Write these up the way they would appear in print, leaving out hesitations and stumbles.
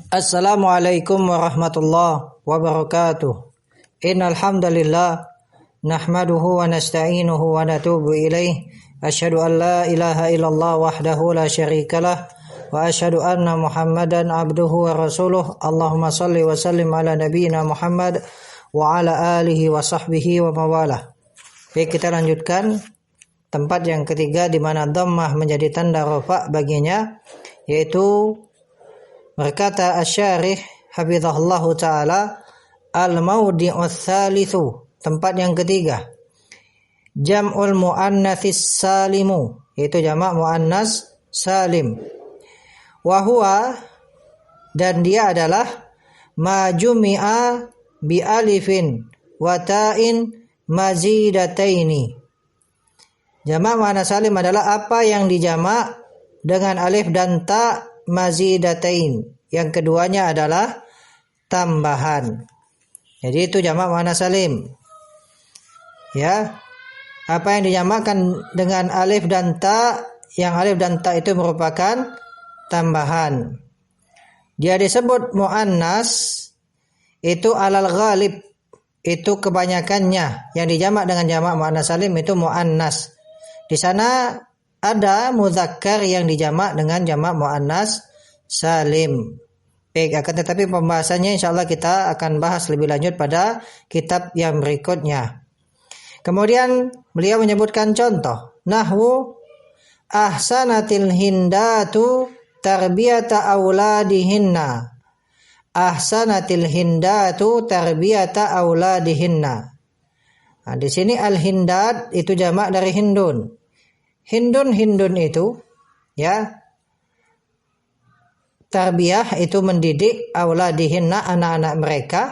Assalamualaikum warahmatullahi wabarakatuh. Innal hamdalillah nahmaduhu wa nasta'inuhu wa natubu ilaih. Asyhadu an la ilaha illallah wahdahu la syarikalah wa asyhadu anna Muhammadan abduhu wa rasuluh. Allahumma shalli wa sallim ala nabiyyina Muhammad wa ala alihi wa sahbihi wa mawalah. Baik, kita lanjutkan tempat yang ketiga di mana dhammah menjadi tanda rafa baginya, yaitu berkata asy-syarih hafizahullahu taala, al-mawdi'us tsalitsu, tempat yang ketiga, jam'ul muannatsis salimu, yaitu jamak muannas salim. Wa huwa, dan dia adalah ma jumi'a bi alifin wa ta'in mazidataini. Jamak muannas salim adalah apa yang dijamak dengan alif dan ta mazidatain, yang keduanya adalah tambahan. Jadi itu jamak muannas salim. Ya. Apa yang dijamakkan dengan alif dan ta, yang alif dan ta itu merupakan tambahan. Dia disebut muannas itu alal ghalib, itu kebanyakannya. Yang dijamak dengan jamak muannas salim itu muannas. Di sana ada mudzakkar yang dijamak dengan jamak muannas salim. Baik, akan tetapi pembahasannya insyaallah kita akan bahas lebih lanjut pada kitab yang berikutnya. Kemudian beliau menyebutkan contoh, nahwu ahsanatil hindatu tarbiyata auladihinna. Ahsanatil hindatu tarbiyata auladihinna. Nah, di sini al-hindat itu jamak dari hindun. Hindun itu, ya, tarbiyah itu mendidik, auladihinna anak-anak mereka.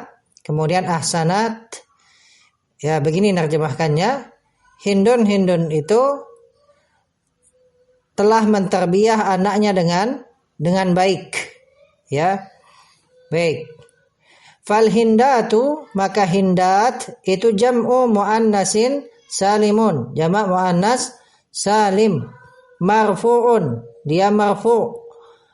Kemudian ahsanat, ya begini nerjemahkannya, hindun itu telah mentarbiyah anaknya dengan baik, ya. Baik. Fal hindatu, maka hindat itu jam'u muannasin salimun, jamak muannas salim, marfu'un, dia marfu',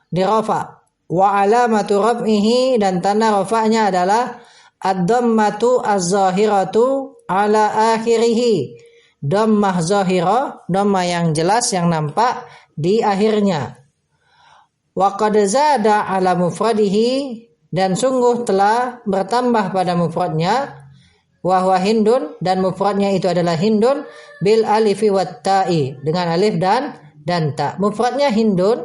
dirafa, wa alamatu raf'ihi, dan tanda rafa'nya adalah ad-dhammatu az-zahiratu ala akhirih, dhammah zahirah, dhammah yang jelas yang nampak di akhirnya. Wa qad zada ala mufradihi, dan sungguh telah bertambah pada mufradnya, wa huwa hindun, dan mufradnya itu adalah hindun, bil alifi wat ta'i, dengan alif dan ta. Mufradnya hindun,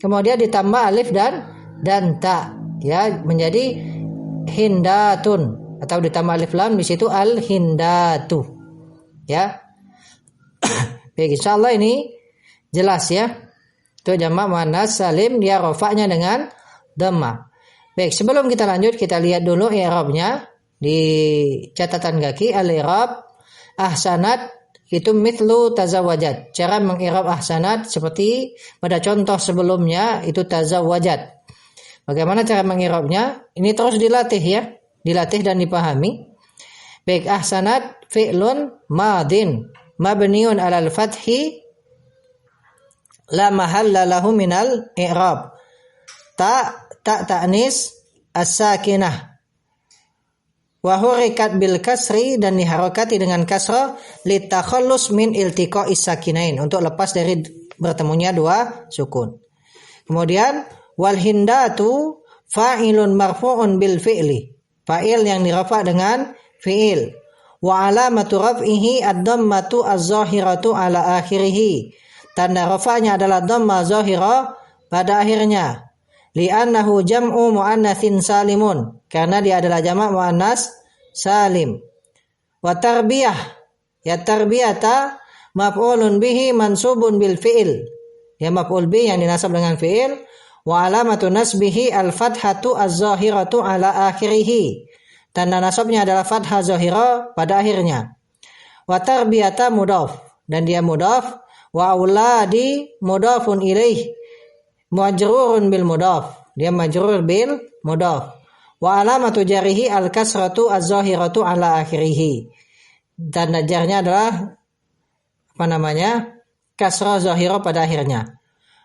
kemudian ditambah alif dan ta, ya, menjadi hindatun, atau ditambah alif lam, di situ al hindatu, ya. Baik, insyaallah ini jelas, ya. Itu jamak muannas salim, dia rafa'nya dengan dhammah. Baik, sebelum kita lanjut, kita lihat dulu i'rabnya di catatan kaki. Al-i'rab ahsanat itu mithlu tazawwajat. Cara meng'irab ahsanat seperti pada contoh sebelumnya, itu tazawwajat. Bagaimana cara meng'irabnya? Ini terus dilatih, ya. Dilatih dan dipahami. Baik, ahsanat fi'lun madin mabniun 'alal fathi la mahalla lahu minal i'rab. Ta ta'nis as-sakinah wa hurikat bil kasri, dan diharokati dengan kasrah, litakhallus min iltiqa'is sakinain, untuk lepas dari bertemunya dua sukun. Kemudian wal hindatu fa'ilun marfu'un bil fi'li, fa'il yang dirafa dengan fi'il, wa alamatu raf'ihi ad-dhammatu az-zahiratu ala akhirih, tanda rafa'nya adalah dhammah zahirah pada akhirnya. Li'annahu jam'u muannatsin salimun, karena dia adalah jamak muannas salim. Wa tarbiyah, ya tarbiyata maf'ulun bihi mansubun bil fi'il, ya maf'ul bih yang dinasab dengan fi'il, wa alamatu nasbihi al-fathatu az-zahiratu ala akhirih, tanda nasabnya adalah fathah zahirah pada akhirnya. Wa tarbiyata mudhaf, dan dia mudhaf, wa auladi mudhafun ilaih majrurun bil mudhaf, dia majrur bil mudhaf, wa alamatu jarihi al kasratu az-zahiratu ala akhirih, dan jarnya adalah kasrah zahirah pada akhirnya.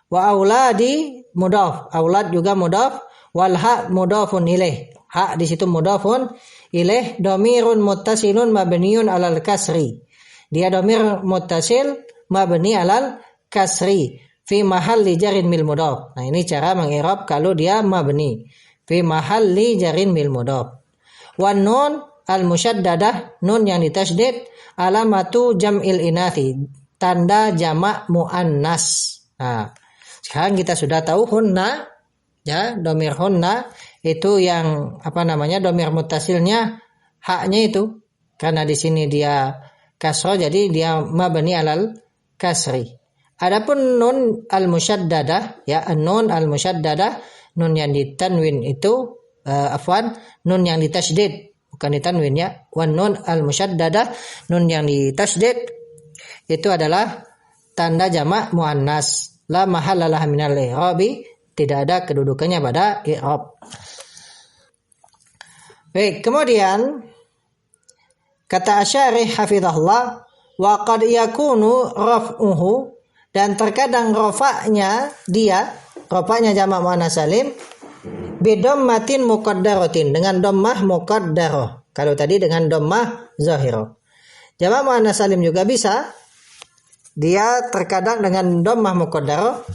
Wa auladi mudhaf, aulad juga mudhaf, wal ha mudhafun ilaih. Ha di situ mudhafun ilaih, dhamirun muttasilun mabniun alal kasri. Dia dhamir muttasil mabni alal kasri fi mahalli jarin mil mudhaf. Nah, ini cara meng'irab kalau dia mabni. Fi mahalli jarin mil mudhaf. Wan nun al musyaddadah, nun yang ditasydid, alamatu jam'il inathi, tanda jamak muannas. Nah, sekarang kita sudah tahu hunna, ya, dhamir hunna itu yang dhamir muttasilnya haknya itu, karena di sini dia kasroh jadi dia mabni alal kasri. Adapun nun al musyaddadah, ya, nun al musyaddadah, nun yang ditanwin itu nun yang ditasydid, bukan ditanwin, ya. Wan nun al musyaddadah, nun yang ditasydid itu adalah tanda jamak muannas, la mahallalah minal i'rabi, tidak ada kedudukannya pada i'rab. Baik, kemudian kata Asy'ari hafizahullah, wa qad yakunu raf'uhu, dan terkadang rafa'nya jamak muannas salim bidhammatin muqaddaratin, dengan dhammah muqaddarah. Kalau tadi dengan dhammah zahirah. Jamak muannas salim juga bisa dia terkadang dengan dhammah muqaddarah,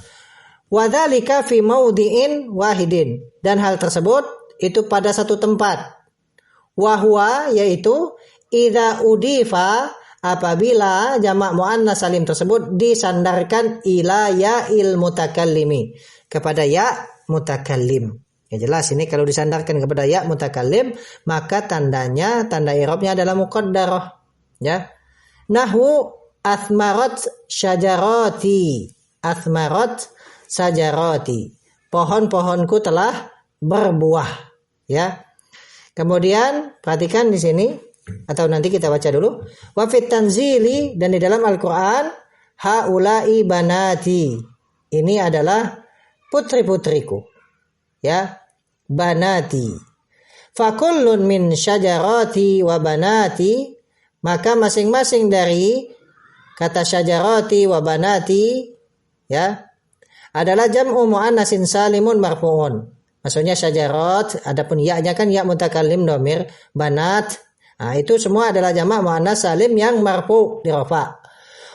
wa dzalika fi maudhi'in wahidin, dan hal tersebut itu pada satu tempat. Wa huwa, yaitu idza udifa, apabila jamak muannas salim tersebut disandarkan ila ya'il mutakallimi, kepada ya mutakallim. Ya, jelas ini kalau disandarkan kepada ya mutakallim, maka tanda i'rabnya adalah muqaddarah, ya. Nahwu athmarat syajarati, athmarat syajarati, pohon-pohonku telah berbuah, ya. Kemudian perhatikan di sini, atau nanti kita baca dulu. Wa fit tanzili, dan di dalam Al-Qur'an, haula'i banati, ini adalah putri-putriku, ya, banati. Fakullun min syajarati wa banati, maka masing-masing dari kata syajarati wa banati, ya, adalah jam'u muannasin salimun marfu'un. Maksudnya syajarat, adapun ya-nya kan ya mutakallim dhamir, banat, nah, itu semua adalah jamak muannas salim yang marfu' di rafa'.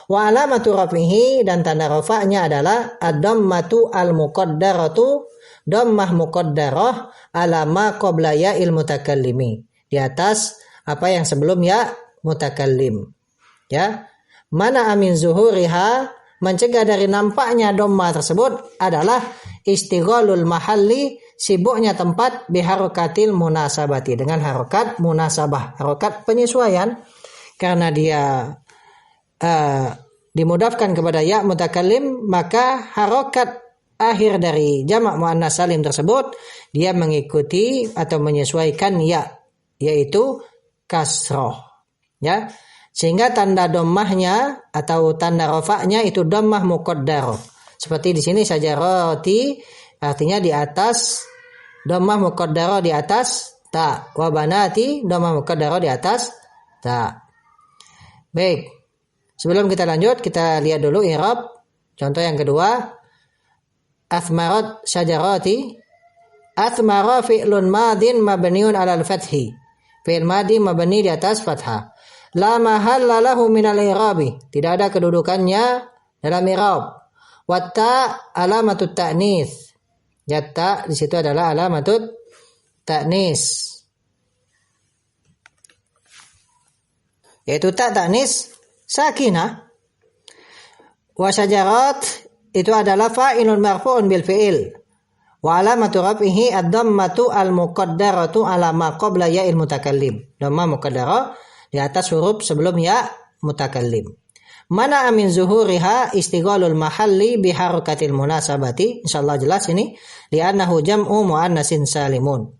Wa alamatu rafihi, dan tanda rafa'nya adalah ad-dhammatu al-muqaddaratu, dhammah muqaddarah ala ma qabla ya'il mutakallimi, di atas apa yang sebelum ya mutakallim, ya. Mana amin zuhuriha, mencegah dari nampaknya dhammah tersebut adalah istighalul mahalli, sibuknya tempat, biharokatil munasabati, dengan harokat munasabah, harokat penyesuaian, karena dia dimudafkan kepada ya mutakallim, maka harokat akhir dari jamak muannas salim tersebut dia mengikuti atau menyesuaikan ya, yaitu kasroh, ya, sehingga tanda dhammahnya atau tanda rafa'nya itu dhammah muqaddarah. Seperti di sini syajarati, artinya di atas, dhammah muqaddarah di atas ta, wa banati dhammah muqaddarah di atas ta. Baik, sebelum kita lanjut, kita lihat dulu i'rab contoh yang kedua. Athmarat syajarati, athmara fi'lun madin mabniun alal fathi, fi'il madi mabni di atas fathah. La mahalla lahu minal i'rabi, tidak ada kedudukannya dalam i'rab. Watta alamatut ta'nis, yatta di situ adalah alamatut ta'nis, yaitu ta ta'nis sakinah. Wa syajarat itu adalah fa'ilun marfu'un bil fi'il, wa alamatu raf'ihi ad-dhammatu al-muqaddaratu ala ma qabla ya'il mutakallim, dhammah muqaddarah di atas huruf sebelum ya mutakallim. Mana amin zuhuriha istighalul mahalli biharakatil munasabati, insyaallah jelas ini, li'annahu jam'u muannasin salimun.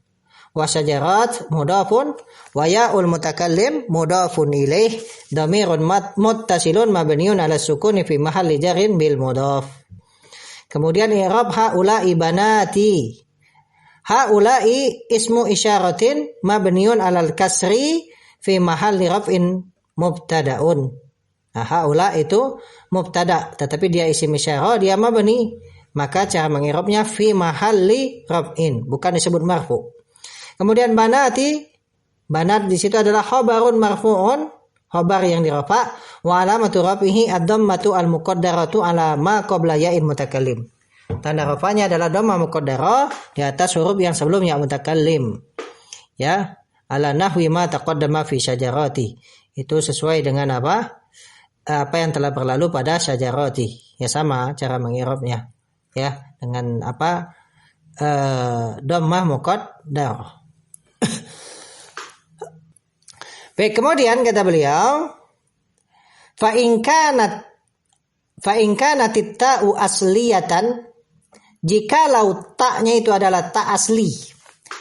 Wa syajarat mudafun wa ya'ul mutakallim mudafun ilaih, dhamirun muttasilun mabniun ala sukuni fi mahalli jarrin bil mudaf. Kemudian i'rab haula'i banati, haula'i ismu isyaratin mabniun alal kasri fi mahalli raf'in mubtada'un. Nah, haula itu mubtada, tetapi dia isim isyarah, dia mabni maka cara mengirobnya fi mahalli raf'in, bukan disebut marfu. Kemudian banati, banat di situ adalah khabarun marfu'un, khabar yang dirafa, wa alamatu rafihi ad-dhammatu al-muqaddaratu ala ma qabla ya'il mutakallim. Tanda rafanya adalah dhammah muqaddarah di atas huruf yang sebelumnya mutakallim. Ya, ala nahwi ma taqaddama fi syajarati. Itu sesuai dengan apa yang telah berlalu pada syajarati. Ya, sama cara mengirobnya. Ya, dengan apa dhammah muqaddarah. Baik, kemudian kata beliau, fa in kanat ta'u asliyatan, jikalau ta'nya itu adalah ta asli.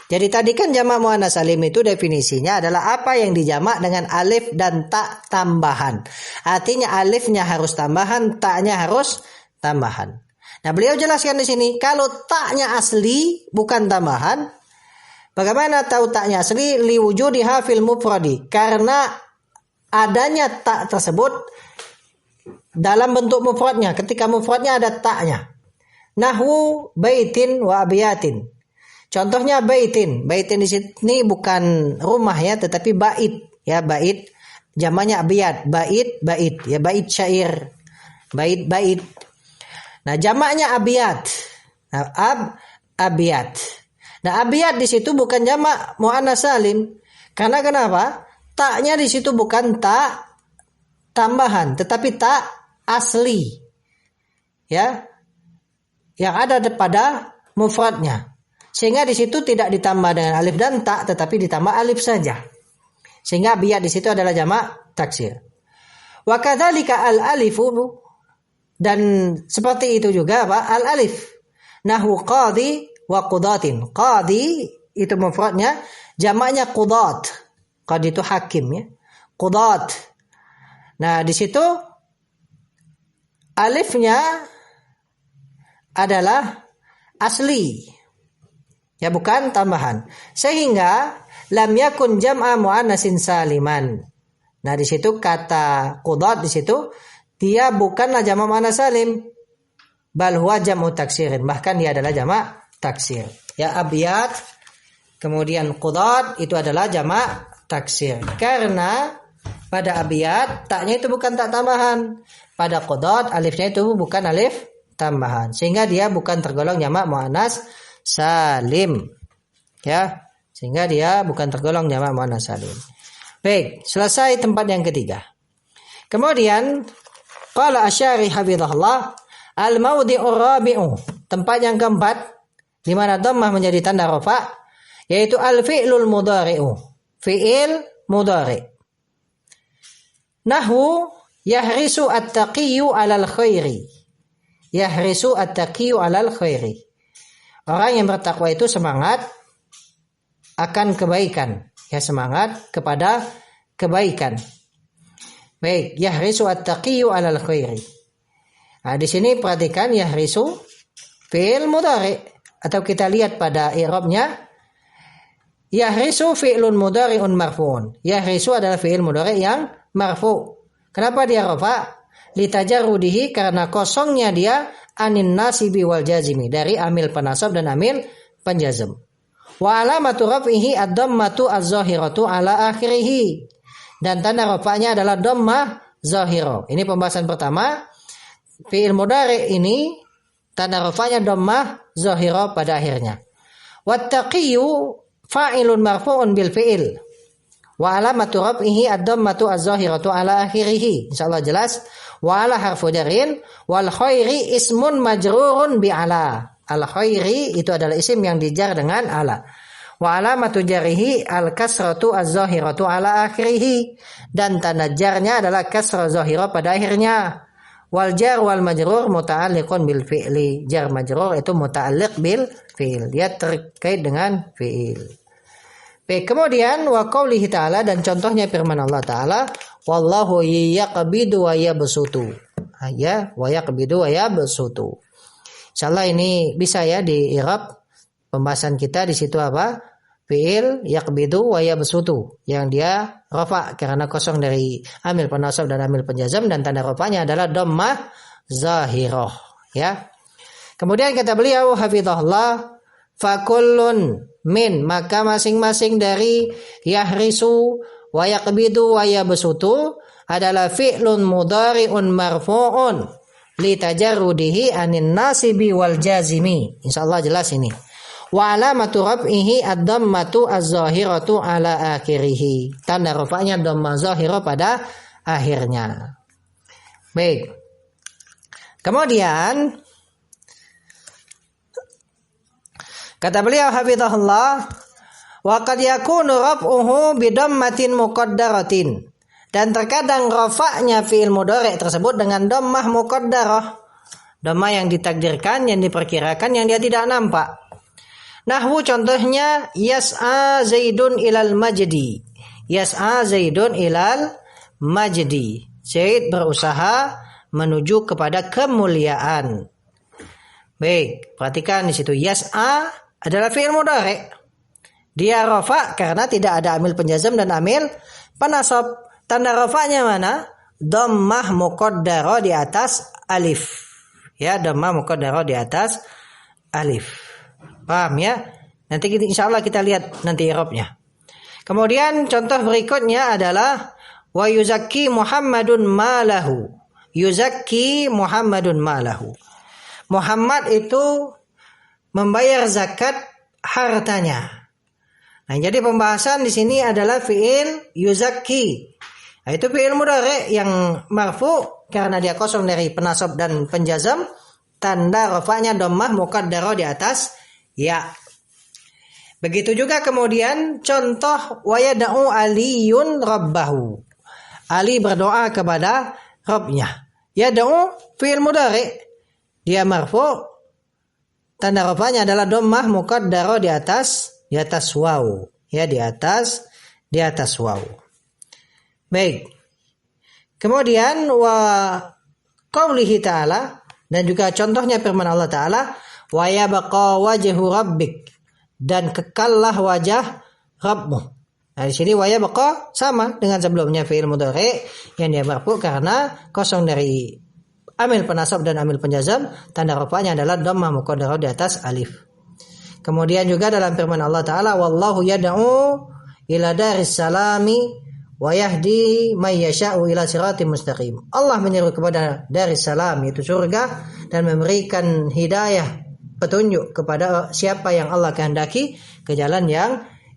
Jadi tadi kan jamak muannats salim itu definisinya adalah apa yang dijamak dengan alif dan ta tambahan. Artinya alifnya harus tambahan, ta'nya harus tambahan. Nah, beliau jelaskan di sini kalau ta'nya asli bukan tambahan. Bagaimana tahu taknya asli? Liwujudiha fil mufradi, karena adanya tak tersebut dalam bentuk mufradnya. Ketika mufradnya ada taknya. Nahwu baitin wa abiyatin. Contohnya baitin. Baitin di sini bukan rumah ya, tetapi bait. Ya, bait jamaknya abiyat. Bait. Ya, bait syair. Bait. Nah, jamaknya abiyat. Nah, abiyat. Nah, abiyat di situ bukan jamak muannats salim. Karena kenapa? Taknya di situ bukan tak tambahan, tetapi tak asli. Ya. Yang ada pada mufradnya. Sehingga di situ tidak ditambah dengan alif dan ta, tetapi ditambah alif saja. Sehingga abiyat di situ adalah jamak taksir. Wa kadzalika al-alifu, dan seperti itu juga apa? Al-alif. Nahwu qadhi wa qudatin. Qadi itu mufradnya, jamaknya qudat. Qadi itu hakim ya. Qudat. Nah, di situ alifnya adalah asli. Ya, bukan tambahan. Sehingga lam yakun jam'a muannatsin saliman. Nah, di situ kata qudat di situ dia bukanlah jamak muannats salim. Bal huwa jam'u taksirin. Bahkan dia adalah jamak taksir. Ya, abiyat kemudian qudat itu adalah jamak taksir. Karena pada abiyat taknya itu bukan tak tambahan. Pada qudat alifnya itu bukan alif tambahan. Sehingga dia bukan tergolong jamak muannats salim. Ya, sehingga dia bukan tergolong jamak muannats salim. Baik, selesai tempat yang ketiga. Kemudian qala Asy'ari hafizahullah al-mawdi'ur rabi'u, tempat yang keempat di mana dhammah menjadi tanda rafa, yaitu al-fi'lul mudhari'u, fi'il mudhari'. Nahwu yahrisu at-taqiyyu 'alal khairi. Yahrisu at-taqiyyu 'alal khairi. Orang yang bertakwa itu semangat akan kebaikan, ya, semangat kepada kebaikan. Baik, yahrisu at-taqiyyu 'alal khairi. Nah, di sini perhatikan yahrisu fi'il mudhari'. Atau kita lihat pada i'rabnya, yahrisu fi'lun mudhari'un marfu'un. Yahrisu adalah fi'il mudhari' yang marfu'. Kenapa dia rafa? Litajarrudihi, karena kosongnya dia anin nasibi wal jazimi, dari amil penasab dan amil penjazm. Wa alamatu raf'ihi ad-dhammatu az-zahiratu ala akhirih. Dan tanda rafa'nya adalah dhammah zahirah. Ini pembahasan pertama. Fi'il mudhari' ini tanda rafa'nya dhammah zahirah pada akhirnya. Wattaqiyyu fa'ilun marfu'un bil fi'il. Wa alamatu raf'ihi ad-dhammatu az-zahiratu ala akhirih. Insyaallah jelas. Wa ala harfu jarrin wal khairi ismun majrurun bi ala. Al khairi itu adalah isim yang dijar dengan ala. Wa alamatu jarrihi al kasratu az-zahiratu ala akhirih. Dan tanda jarnya adalah kasrah zahirah pada akhirnya. Wal jar wal majrur muta'alliqun bil fi'li. Jar majrur itu muta'alliq bil fi'il. Dia terkait dengan fi'il. Baik, kemudian wa qaulihi ta'ala, dan contohnya firman Allah Ta'ala, wallahu yaqbidu wa yabsutu. Ya, wa yaqbidu wa yabsutu. Insyaallah ini bisa ya di i'rab pembahasan kita di situ apa? Fi'il yaqbidu wa yabsutu, yang dia rafa karena kosong dari amil penasab dan amil penjazam, dan tanda rafanya adalah dhammah zahirah, ya. Kemudian kata beliau hafizahullah, fakullun min, maka masing-masing dari yahrisu wa yaqbidu wa yabsutu adalah fi'lun mudhari'un marfu'un li tajarrudihi anin nasibi wal jazimi. Insyaallah jelas ini. Wa alamatu raf'ihi ad-dhammatu az-zahiratu ala akhirih. Tanda rafa'nya dhamma zahira pada akhirnya. Baik. Kemudian kata beliau hafizahullah, wa qad yakunu raf'uhu bi dhammatin muqaddaratin. Dan terkadang rafa'nya fi'il mudhari' tersebut dengan dhammah muqaddarah. Dhammah yang ditakdirkan, yang diperkirakan, yang dia tidak nampak. Nahwu contohnya yas'a Zaidun ilal majdi. Yas'a Zaidun ilal majdi. Zaid berusaha menuju kepada kemuliaan. Baik, perhatikan di situ yas'a adalah fi'il mudhari'. Dia rafa' karena tidak ada amil penjazam dan amil penasab. Tanda rafa'nya mana? Dhammah muqaddarah di atas alif. Ya, dhammah muqaddarah di atas alif. Paham ya? Nanti insyaallah kita lihat nanti i'rabnya. Kemudian contoh berikutnya adalah wa yuzakki Muhammadun malahu. Yuzakki Muhammadun malahu. Muhammad itu membayar zakat hartanya. Nah, jadi pembahasan di sini adalah fi'il yuzakki. Nah, itu fi'il mudhari' yang marfu karena dia kosong dari penasab dan penjazam. Tanda rafa'nya dhammah muqaddarah di atas ya. Begitu juga kemudian contoh wa yad'u aliyun rabbahu. Ali berdoa kepada Rabbnya. Yad'u fi'il mudhari'. Dia marfu. Tanda rafa'nya adalah dhammah muqaddarah di atas waw. Ya, di atas waw. Baik. Kemudian wa qaulihi ta'ala, dan juga contohnya firman Allah Ta'ala, wa yabqa wajhu rabbik, dan kekallah wajah Rabbmu. Nah, di sini wa yabqa sama dengan sebelumnya fi'il mudhari' yang dia marfu karena kosong dari amil penasab dan amil penjazam. Tanda rafa'nya adalah dhammah muqaddarah di atas alif. Kemudian juga dalam firman Allah Ta'ala, wallahu yad'u ila daris salami wa yahdi may yasha'u ila siratim mustaqim. Allah menyeru kepada daris salam, yaitu surga, dan memberikan hidayah, petunjuk kepada siapa yang Allah kehendaki ke jalan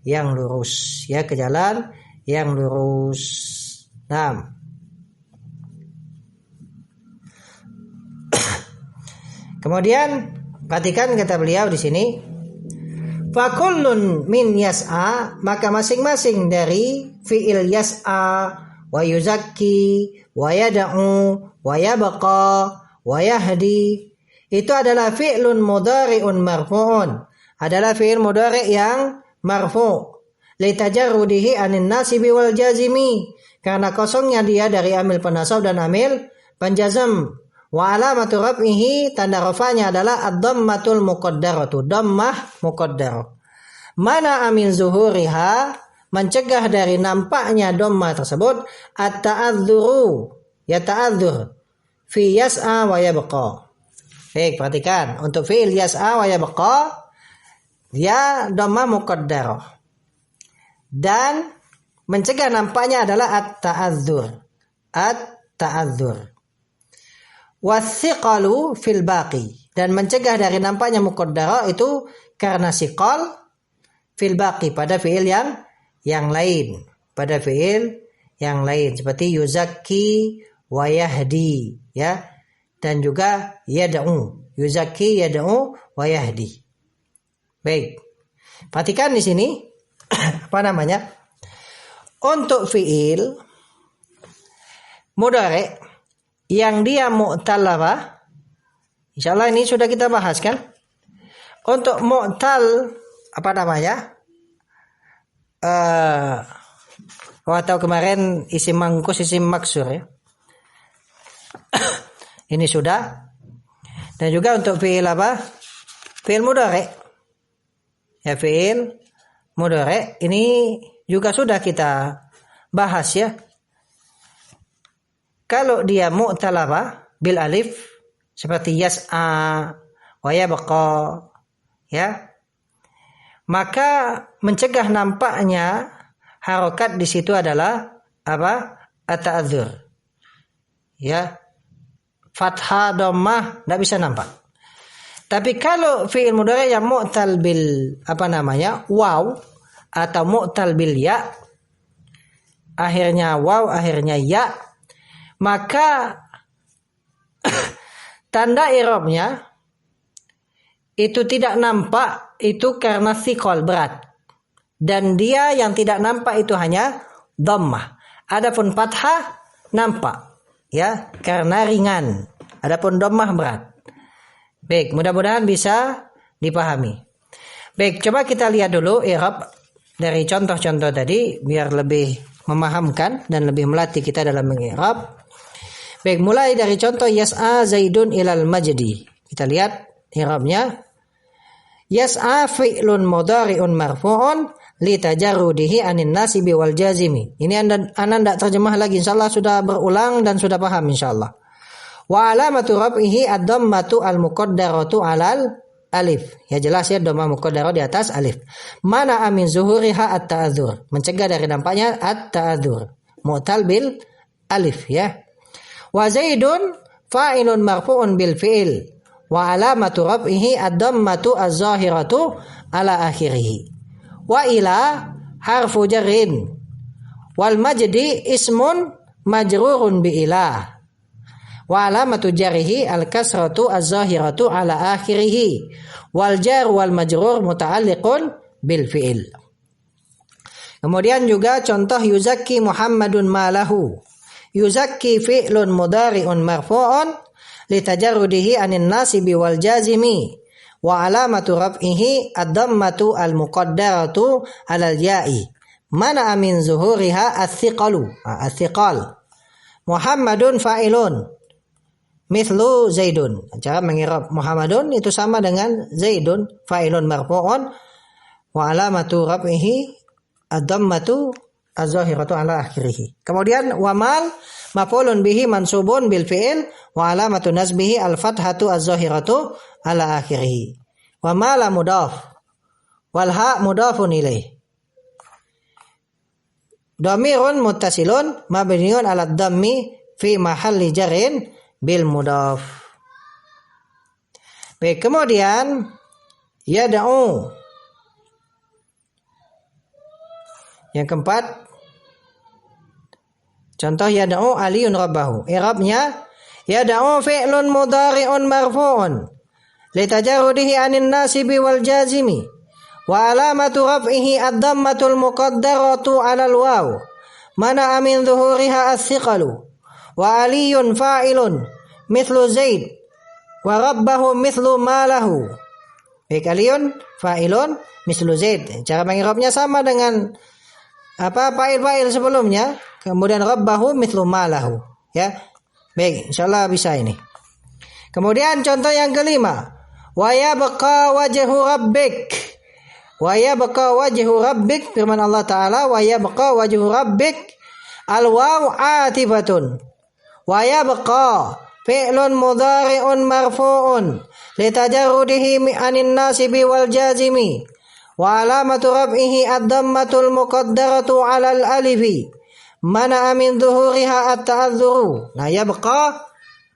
yang lurus, ya, ke jalan yang lurus. Nah, kemudian perhatikan kata beliau di sini, fakullun min yas'a, maka masing-masing dari fi'il yas'a wa yuzakki wa yad'u wa yabqa wa yahdi itu adalah fi'lun mudhari'un marfu'un, adalah fi'il mudhari' yang marfu' li tajarrudihi anin nasibi wal jazimi, karena kosongnya dia dari amil penasab dan amil penjazam. Wa alamatu raf'ihi, tanda rafa'nya adalah ad-dhammatul muqaddaratu, dhammah muqaddarah. Mana amin zuhuriha, mencegah dari nampaknya dhammah tersebut, at-ta'adzuru, ya ta'adzur fi yas'a wa yabqa. Baik, perhatikan untuk fi'il yas'a wa yabqa dia dhammah muqaddarah. Dan mencegah nampaknya adalah at-ta'adzur. At-ta'adzur. Wathiqalu fil baqi, dan mencegah dari nampaknya muqaddarah itu karena siqal fil baqi, pada fi'il yang lain, pada fi'il yang lain seperti yuzakki wa yahdi, ya, dan juga yad'u, yuzakki yad'u wa yahdi. Baik. Perhatikan di sini apa namanya? Untuk fi'il mudhari' yang dia mu'tal apa? Insyaallah ini sudah kita bahas kan? Untuk mu'tal apa namanya? Atau kemarin isim mangkus, isim maksur, ya. Ini sudah. Dan juga untuk fi'il apa? Fi'il mudhari'. Ya, fi'il mudhari' ini juga sudah kita bahas, ya. Kalau dia mu'tal apa? Bil alif seperti yas'a wa yabqa, ya. Maka mencegah nampaknya harokat di situ adalah apa? At-ta'adzur. Ya. Fathah dhammah enggak bisa nampak. Tapi kalau fi'il mudhari yang mu'tal bil waw atau mu'tal bil ya, akhirnya waw, akhirnya ya, maka tanda i'rabnya itu tidak nampak, itu karena thiqal, berat. Dan dia yang tidak nampak itu hanya dhammah. Adapun fathah nampak, ya, karena ringan. Adapun dhammah berat. Baik, mudah-mudahan bisa dipahami. Baik, coba kita lihat dulu i'rab dari contoh-contoh tadi biar lebih memahamkan dan lebih melatih kita dalam mengi'rab. Baik, mulai dari contoh yas'a Zaidun ilal majdi. Kita lihat i'rabnya. Yas'a fi'lun mudhari'un marfu'un li tajarrudihi anin nasibi wal jazimi. Ini anda tidak terjemah lagi, insyaallah sudah berulang dan sudah paham insyaallah. Wa alamatu raf'ihi ad-dhammatu al-muqaddaratu 'alal alif. Ya jelas ya, dhammah muqaddarah di atas alif. Mana amin zuhuriha at-ta'adzur. Mencegah dari nampaknya at-ta'adzur. Mu'tal bil alif, ya. Wa Zaidun fa'ilun marfu'un bil fi'il. Wa alamatu raf'ihi ad-dhammatu az-zahiratu ala akhirih. Wa ila harfu jarrin. Wal majdi ismun majrurun bi ila. Wa alamatu jarrihi al-kasratu az-zahiratu ala akhirih. Wal jar wal majrur muta'alliqun bil fi'il. Kemudian juga contoh yuzakki Muhammadun malahu. Yuzakki fi'lun mudhari'un marfu'un litajarrudihi anin nasibi wal jazimi wa alamatu raf'ihi ad-dhammatu al-muqaddaratu 'alal ya'i mana amin zuhuriha as-thiqalu as-thiqal. Muhammadun fa'ilun mithlu Zaidun. Cara mengirab Muhammadun itu sama dengan Zaidun, fa'ilun marfu'un wa alamatu raf'ihi ad-dhammatu az-zahiratu 'ala akhirih. Kemudian wamal maf'ulun bihi mansubun bil fi'il wa alamatu nasbihi al-fathatu az-zahiratu 'ala akhirih. Wa ma la mudaf wal ha mudafun ilaih. Dhamirun muttasilun mabniun 'ala dhammi fi mahalli jarrin bil mudaf. Baik, kemudian yad'u. Yang keempat, contoh yad'u aliyun rabbahu. I'rabnya yad'u fi'lun mudhari'un marfu'un litajarrudihi anin nasibi wal jazimi wa alamatu raf'ihi ad-dhammatul muqaddaratu 'alal waw mana amin zuhuriha as-thiqalu wa aliyun fa'ilun mithlu Zaid wa rabbahu mithlu malahu. Baik, aliyun fa'ilun mithlu Zaid. Cara mengirabnya sama dengan fa'il sebelumnya, kemudian rabbahu mithlu malahu, ya. Baik, insyaallah bisa ini. Kemudian contoh yang kelima, wa yabqa wajhu rabbik. Wa yabqa wajhu rabbik, firman Allah taala, wa yabqa wajhu rabbik al-waw atifatun. Wa yabqa fi'lun mudhari'un marfu'un litajarrudihi anin nasibi wal jazimi. Wa alamatu raf'ihi ad-dhammatul muqaddaratu 'alal alifi mana amin zuhuriha at-ta'adzuru. Nah, yabqa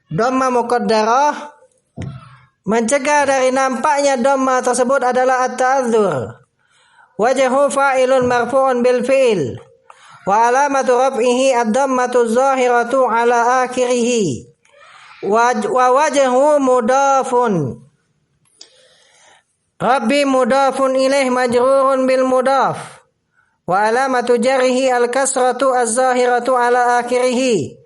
dhamma muqaddarah, mencegah dari nampaknya dhamma tersebut adalah at-ta'adzur. Wajhu fa'ilun marfu'un bil fi'il wa alamatu raf'ihi ad-dhammatu zahiratu 'ala akhirih. Wa wajhu mudafun. Rabbi mudafun ilaih majrurun bil mudaf wa alamatu jarrihi al-kasratu az-zahiratu 'ala akhirih.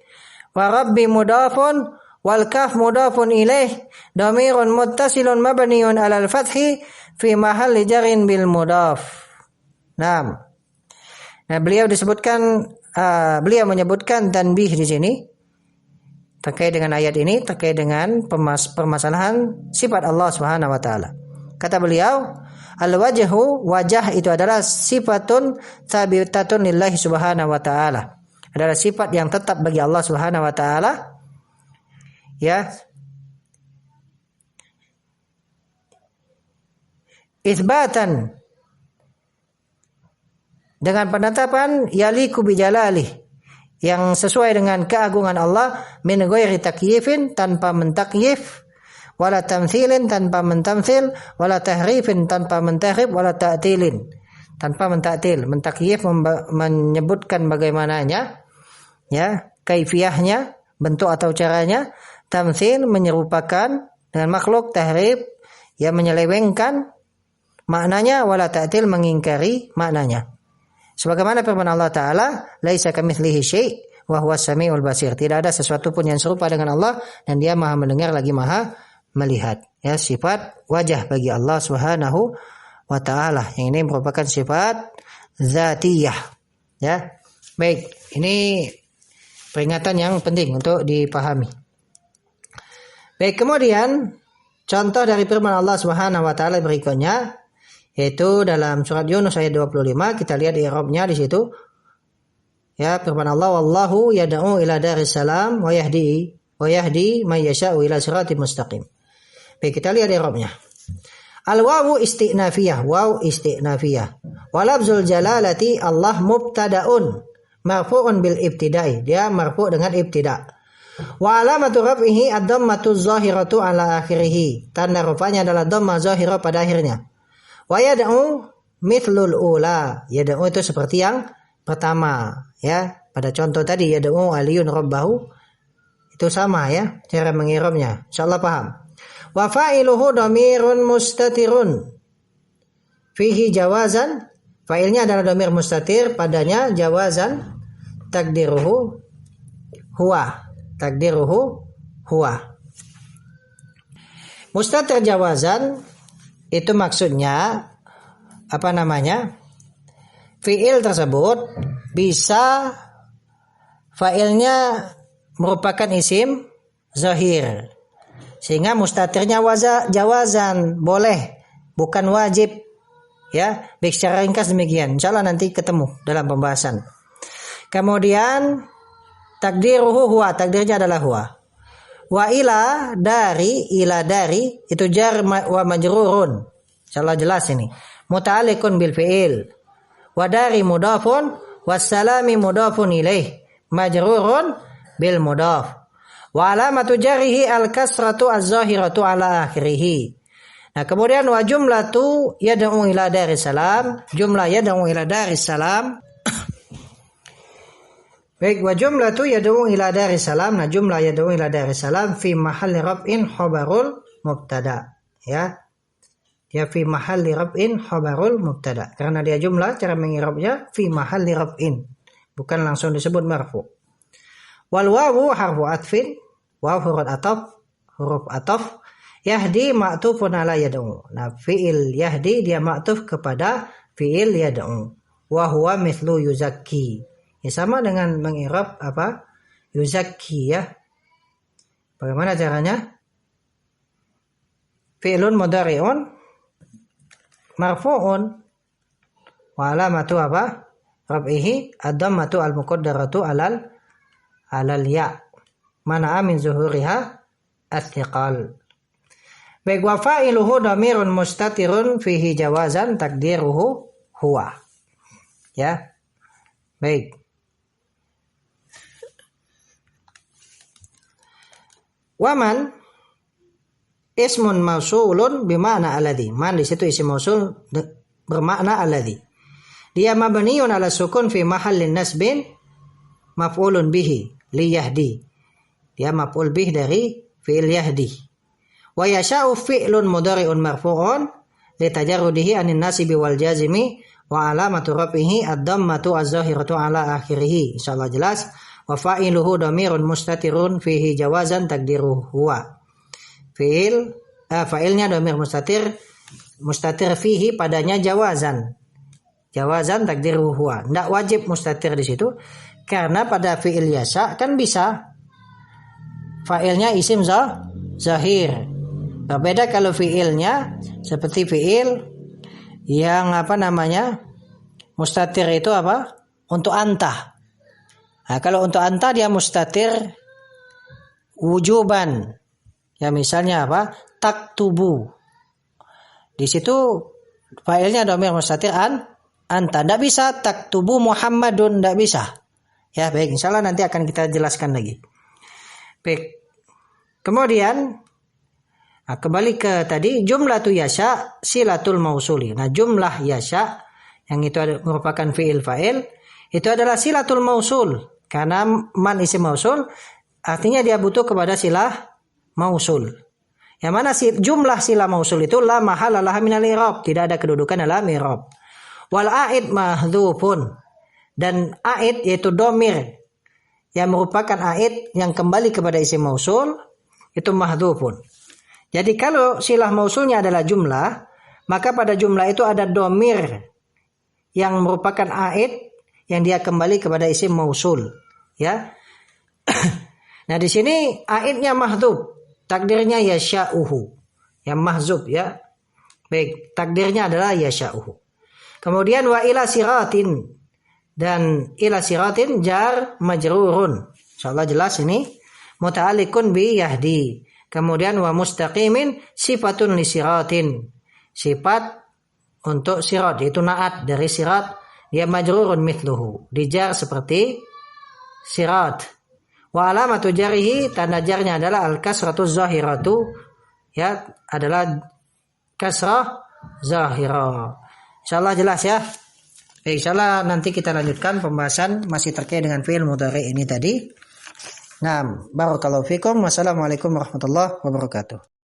Wa rabbi mudafun wal kaf mudafun ilaih dhamirun muttasilun mabniun 'alal fathi fi mahalli jarrin bil mudaf. Naam. Nah, beliau menyebutkan tanbih di sini terkait dengan ayat ini, terkait dengan permasalahan sifat Allah Subhanahu wa taala. Kata beliau, al-wajhu, wajah itu adalah sifatun tsabitatun lillahi subhanahu wa ta'ala. Adalah sifat yang tetap bagi Allah Subhanahu wa taala. Ya. itsbatan, dengan penetapan yaliku bijalalih, yang sesuai dengan keagungan Allah, min ghairi takyifin, tanpa mentakyif, wala tamthilin, tanpa mentamthil, wala tahrifin, tanpa mentahrif, wala ta'tilin, tanpa mentaktil. Mentakyif menyebutkan bagaimananya, ya, kaifiyahnya, bentuk atau caranya. Tamthil menyerupakan dengan makhluk. Tahrif yang menyelewengkan maknanya. Wala ta'til mengingkari maknanya. Sebagaimana firman Allah Ta'ala, laisa kamitslihi syai' wa huwas samiul basir. Tidak ada sesuatu pun yang serupa dengan Allah, dan Dia Maha mendengar lagi Maha melihat. Ya, sifat wajah bagi Allah Subhanahu wa Ta'ala. Yang ini merupakan sifat zatiyah. Ya. Baik, ini peringatan yang penting untuk dipahami. Baik, kemudian contoh dari firman Allah Subhanahu wa Ta'ala berikutnya, yaitu dalam surat Yunus ayat 25. Kita lihat i'rabnya di situ. Ya, firman Allah, wallahu yad'u ila daris salam wa yahdi may yasha'u ila siratim mustaqim. Baik, kita lihat i'rabnya. Al-wawu istinafiyah, waw istinafiyah. Wa lafzul jalalati Allah mubtada'un marfu'un bil ibtida'i. Dia marfu' dengan ibtida'. Wa alamatu raf'ihi ad-dhammatu zahiratu ala akhirih. Tanda rafa'nya adalah dhamma zahirah pada akhirnya. Wa yad'u mithlul ula. Yad'u itu seperti yang pertama, ya. Pada contoh tadi yad'u aliyun rabbahu, itu sama, ya, cara mengirabnya. Insyaallah paham. Wa fa'iluhu dhamirun mustatirun fihi jawazan. Fa'ilnya adalah dhamir mustatir, padanya jawazan. Takdiruhu huwa. Mustatir jawazan itu maksudnya apa namanya? Fi'il tersebut bisa fa'ilnya merupakan isim zahir, sehingga mustatirnya jawazan, boleh, bukan wajib. Ya, baik, secara ringkas demikian. Insyaallah nanti ketemu dalam pembahasan. Kemudian takdiruhu huwa, takdirnya adalah huwa. Wa ila dari itu jar wa majrurun. Insyaallah jelas ini. Muta'alliqun bil fi'il. Wa dari mudhafun wassalami mudhafun ilaih. Majrurun bil mudhaf. Wa alamatu jarrihi al-kasratu az-zahiratu ala akhirih. Nah, kemudian wa jumlatu yad'u ila daris salam. Jumlah yad'u ila daris salam. Baik, wa jumlatu yad'u ila daris salam. Nah, jumlah yad'u ila daris salam fi mahalli raf'in khabarul mubtada. Ya. Dia fi mahalli raf'in khabarul mubtada. Karena dia jumlah, cara mengirabnya fi mahalli raf'in. Bukan langsung disebut marfu. Wal wawu harfu atfin. Waw huruf ataf. Yahdi ma'tufun ala yad'u. Nah, fi'il yahdi dia ma'tuf kepada fi'il yad'u. Wa huwa mithlu yuzakki. Ya, sama dengan mengirab apa? Yuzakki, ya. Bagaimana caranya? Fi'lun mudhari'un marfu'un wa alamatu apa? Raf'ihi ad-dhammatu al-muqaddaratu alal ya. Mana'a min zuhuriha as-thiqal. Baik, wa fa'iluhu dhamirun mustatirun fihi jawazan takdiruhu huwa. Ya. Baik. Waman ismun mausulun bima'na alladhi. Man di situ isim mausul bermakna alladhi. Dia mabniun ala sukun fi mahallin nasbin maf'ulun bihi li yahdi. Dia maf'ul bih dari fi'il yahdi. Wa yasha'u fi'lun mudhari'un marfu'un li tajarrudihi anin nasibi wal jazimi wa alamatu raf'ihi ad-dhammatu az-zahiratu ala akhirih. Insyaallah jelas. Wa fa'iluhu dhamirun mustatirun fihi jawazan takdiruhu huwa. Fa'ilnya dhamir mustatir fihi, padanya jawazan. Jawazan takdiruhu huwa. Enggak wajib mustatir di situ, karena pada fi'il yasa kan bisa fa'ilnya isim zahir. Berbeda kalau fi'ilnya seperti fi'il yang apa namanya? Mustatir itu apa? Untuk anta. Nah, kalau untuk anta dia mustatir wujuban. Ya, misalnya apa? Taktubu. Di situ fa'ilnya dhamir mustatir anta. Tidak bisa taktubu Muhammadun, tidak bisa. Ya, baik, insyaallah nanti akan kita jelaskan lagi. Baik. Kemudian kembali ke tadi jumlatu yasha silatul mausuli. Nah, jumlah yasha yang itu merupakan fi'il fa'il itu adalah silatul mausul. Karena man isim mausul artinya dia butuh kepada silah mausul. Yang mana jumlah silah mausul itu la mahala laha minal i'rab, tidak ada kedudukan dalam i'rab. Wal a'id mahdhufun, dan a'id yaitu domir yang merupakan a'id yang kembali kepada isim mausul itu mahdhufun. Jadi kalau silah mausulnya adalah jumlah, maka pada jumlah itu ada domir yang merupakan a'id yang dia kembali kepada isim mausul, ya. Nah, di sini a'idnya mahdhuf, takdirnya yasha'uhu, yang mahzub, ya. Baik, takdirnya adalah yasha'uhu. Kemudian wa ila siratin, dan ila siratin jar majrurun. Insyaallah jelas ini. Muta'alliqun bi yahdi. Kemudian wa mustaqimin sifatun li siratin. Sifat untuk sirat, yaitu naat dari sirat, dia majrurun mithluhu, dijar seperti sirat. Wa alamatu jarihi, tanda jarnya adalah al-kasratu zahiratu, ya, adalah kasrah zahirah. Insyaallah jelas ya. Insyaallah nanti kita lanjutkan pembahasan masih terkait dengan fi'il mudhari ini tadi. Nah, barakallahu fikum. Wassalamualaikum warahmatullahi wabarakatuh.